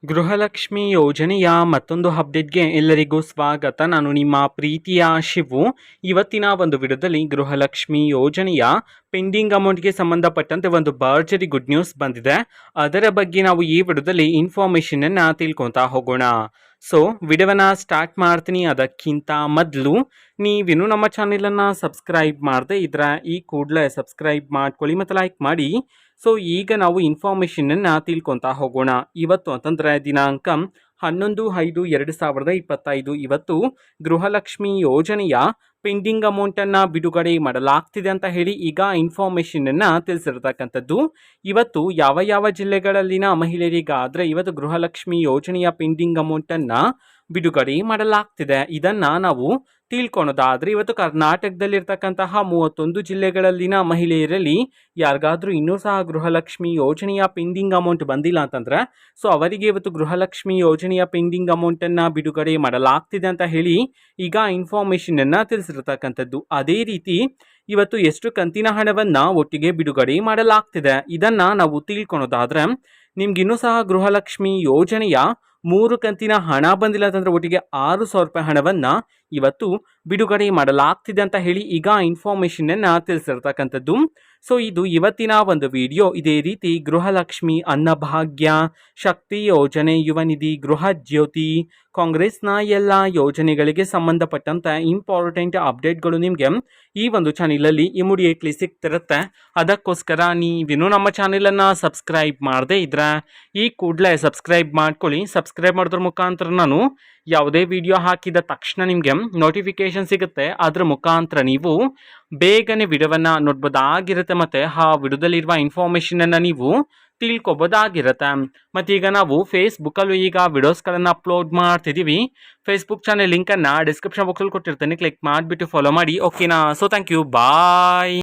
ಗೃಹಲಕ್ಷ್ಮಿ ಯೋಜನೆಯ ಮತ್ತೊಂದು ಅಪ್ಡೇಟ್ಗೆ ಎಲ್ಲರಿಗೂ ಸ್ವಾಗತ. ನಾನು ನಿಮ್ಮ ಪ್ರೀತಿಯ ಶಿವು. ಇವತ್ತಿನ ಒಂದು ವಿಡಿಯೋದಲ್ಲಿ ಗೃಹಲಕ್ಷ್ಮಿ ಯೋಜನೆಯ ಪೆಂಡಿಂಗ್ ಅಮೌಂಟ್ಗೆ ಸಂಬಂಧಪಟ್ಟಂತೆ ಒಂದು ಭರ್ಜರಿ ಗುಡ್ ನ್ಯೂಸ್ ಬಂದಿದೆ. ಅದರ ಬಗ್ಗೆ ನಾವು ಈ ವಿಡಿಯೋದಲ್ಲಿ ಇನ್ಫಾರ್ಮೇಷನನ್ನು ತಿಳ್ಕೊತಾ ಹೋಗೋಣ. ಸೊ ವಿಡಿಯೋವನ್ನು ಸ್ಟಾರ್ಟ್ ಮಾಡ್ತೀನಿ. ಅದಕ್ಕಿಂತ ಮೊದಲು ನೀವಿನ್ನೂ ನಮ್ಮ ಚಾನೆಲನ್ನು ಸಬ್ಸ್ಕ್ರೈಬ್ ಮಾಡದೆ ಇದ್ರೆ ಈ ಕೂಡಲೇ ಸಬ್ಸ್ಕ್ರೈಬ್ ಮಾಡ್ಕೊಳ್ಳಿ ಮತ್ತು ಲೈಕ್ ಮಾಡಿ. ಸೊ ಈಗ ನಾವು ಇನ್ಫಾರ್ಮೇಷನನ್ನು ತಿಳ್ಕೊತಾ ಹೋಗೋಣ. ಇವತ್ತು ಅಂತಂದರೆ ದಿನಾಂಕ 11/5/2025 ಇವತ್ತು ಗೃಹಲಕ್ಷ್ಮಿ ಯೋಜನೆಯ ಪೆಂಡಿಂಗ್ ಅಮೌಂಟನ್ನು ಬಿಡುಗಡೆ ಮಾಡಲಾಗ್ತಿದೆ ಅಂತ ಹೇಳಿ ಈಗ ಇನ್ಫಾರ್ಮೇಷನನ್ನು ತಿಳಿಸಿರ್ತಕ್ಕಂಥದ್ದು. ಇವತ್ತು ಯಾವ ಯಾವ ಜಿಲ್ಲೆಗಳಲ್ಲಿನ ಮಹಿಳೆಯರಿಗಾದರೆ ಇವತ್ತು ಗೃಹಲಕ್ಷ್ಮಿ ಯೋಜನೆಯ ಪೆಂಡಿಂಗ್ ಅಮೌಂಟನ್ನು ಬಿಡುಗಡೆ ಮಾಡಲಾಗ್ತಿದೆ ಇದನ್ನು ನಾವು ತಿಳ್ಕೊಳೋದಾದರೆ ಇವತ್ತು ಕರ್ನಾಟಕದಲ್ಲಿರ್ತಕ್ಕಂತಹ 31 ಜಿಲ್ಲೆಗಳಲ್ಲಿನ ಮಹಿಳೆಯರಲ್ಲಿ ಯಾರಿಗಾದರೂ ಇನ್ನೂ ಸಹ ಗೃಹಲಕ್ಷ್ಮಿ ಯೋಜನೆಯ ಪೆಂಡಿಂಗ್ ಅಮೌಂಟ್ ಬಂದಿಲ್ಲ ಅಂತಂದರೆ ಸೊ ಅವರಿಗೆ ಇವತ್ತು ಗೃಹಲಕ್ಷ್ಮಿ ಯೋಜನೆಯ ಪೆಂಡಿಂಗ್ ಅಮೌಂಟನ್ನು ಬಿಡುಗಡೆ ಮಾಡಲಾಗ್ತಿದೆ ಅಂತ ಹೇಳಿ ಈಗ ಇನ್ಫಾರ್ಮೇಷನನ್ನು ತಿಳಿಸಿರ್ತಕ್ಕಂಥದ್ದು. ಅದೇ ರೀತಿ ಇವತ್ತು ಎಷ್ಟು ಕಂತಿನ ಹಣವನ್ನು ಒಟ್ಟಿಗೆ ಬಿಡುಗಡೆ ಮಾಡಲಾಗ್ತಿದೆ ಇದನ್ನು ನಾವು ತಿಳ್ಕೊಳೋದಾದರೆ ನಿಮ್ಗಿನ್ನೂ ಸಹ ಗೃಹಲಕ್ಷ್ಮಿ ಯೋಜನೆಯ 3 ಕಂತಿನ ಹಣ ಬಂದಿಲ್ಲ ಅಂತಂದರೆ ಒಟ್ಟಿಗೆ 6,000 ರೂಪಾಯಿ ಹಣವನ್ನು ಇವತ್ತು ಬಿಡುಗಡೆ ಮಾಡಲಾಗ್ತಿದೆ ಅಂತ ಹೇಳಿ ಈಗ ಇನ್ಫಾರ್ಮೇಷನನ್ನು ತಿಳಿಸಿರ್ತಕ್ಕಂಥದ್ದು. ಸೊ ಇದು ಇವತ್ತಿನ ಒಂದು ವಿಡಿಯೋ. ಇದೇ ರೀತಿ ಗೃಹಲಕ್ಷ್ಮಿ, ಅನ್ನಭಾಗ್ಯ, ಶಕ್ತಿ ಯೋಜನೆ, ಯುವ ನಿಧಿ, ಗೃಹ ಜ್ಯೋತಿ, ಕಾಂಗ್ರೆಸ್ನ ಎಲ್ಲ ಯೋಜನೆಗಳಿಗೆ ಸಂಬಂಧಪಟ್ಟಂತೆ ಇಂಪಾರ್ಟೆಂಟ್ ಅಪ್ಡೇಟ್ಗಳು ನಿಮಗೆ ಈ ಒಂದು ಚಾನಲಲ್ಲಿ ಇಮಿಡಿಯೇಟ್ಲಿ ಸಿಗ್ತಿರುತ್ತೆ. ಅದಕ್ಕೋಸ್ಕರ ನೀವಿನ್ನೂ ನಮ್ಮ ಚಾನಲನ್ನು ಸಬ್ಸ್ಕ್ರೈಬ್ ಮಾಡದೇ ಇದ್ರೆ ಈ ಕೂಡಲೇ ಸಬ್ಸ್ಕ್ರೈಬ್ ಮಾಡ್ಕೊಳ್ಳಿ. ಸಬ್ಸ್ಕ್ರೈಬ್ ಮಾಡೋದ್ರ ಮುಖಾಂತರ ನಾನು ಯಾವುದೇ ವಿಡಿಯೋ ಹಾಕಿದ ತಕ್ಷಣ ನಿಮಗೆ ನೋಟಿಫಿಕೇಶನ್ ಸಿಗುತ್ತೆ. ಅದರ ಮುಖಾಂತರ ನೀವು ಬೇಗನೆ ವಿಡಿಯೋವನ್ನು ನೋಡ್ಬೋದಾಗಿರುತ್ತೆ ಮತ್ತು ಆ ವಿಡಿಯೋದಲ್ಲಿರುವ ಇನ್ಫಾರ್ಮೇಷನನ್ನು ನೀವು ತಿಳ್ಕೊಬೋದಾಗಿರುತ್ತೆ. ಮತ್ತೀಗ ನಾವು ಫೇಸ್ಬುಕ್ಕಲ್ಲೂ ಈಗ ವಿಡಿಯೋಸ್ಗಳನ್ನು ಅಪ್ಲೋಡ್ ಮಾಡ್ತಿದ್ದೀವಿ. ಫೇಸ್ಬುಕ್ ಚಾನಲ್ ಲಿಂಕನ್ನು ಡಿಸ್ಕ್ರಿಪ್ಷನ್ ಬಾಕ್ಸಲ್ಲಿ ಕೊಟ್ಟಿರ್ತೇನೆ, ಕ್ಲಿಕ್ ಮಾಡಿಬಿಟ್ಟು ಫಾಲೋ ಮಾಡಿ. ಓಕೆನಾ? So thank you, bye.